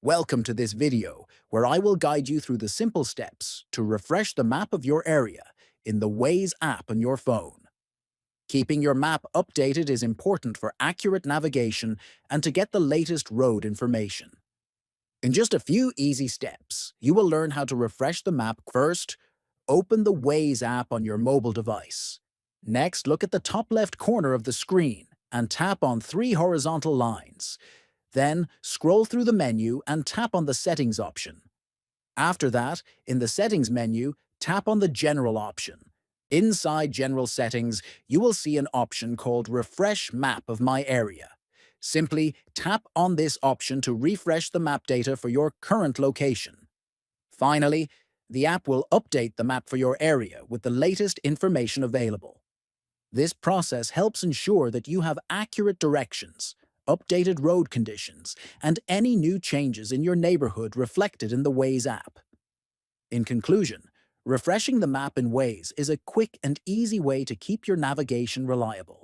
Welcome to this video, where I will guide you through the simple steps to refresh the map of your area in the Waze app on your phone. Keeping your map updated is important for accurate navigation and to get the latest road information. In just a few easy steps, you will learn how to refresh the map. First, open the Waze app on your mobile device. Next, look at the top left corner of the screen and tap on three horizontal lines. Then, scroll through the menu and tap on the Settings option. After that, in the Settings menu, tap on the General option. Inside General Settings, you will see an option called Refresh Map of My Area. Simply tap on this option to refresh the map data for your current location. Finally, the app will update the map for your area with the latest information available. This process helps ensure that you have accurate directions, updated road conditions, and any new changes in your neighborhood reflected in the Waze app. In conclusion, refreshing the map in Waze is a quick and easy way to keep your navigation reliable.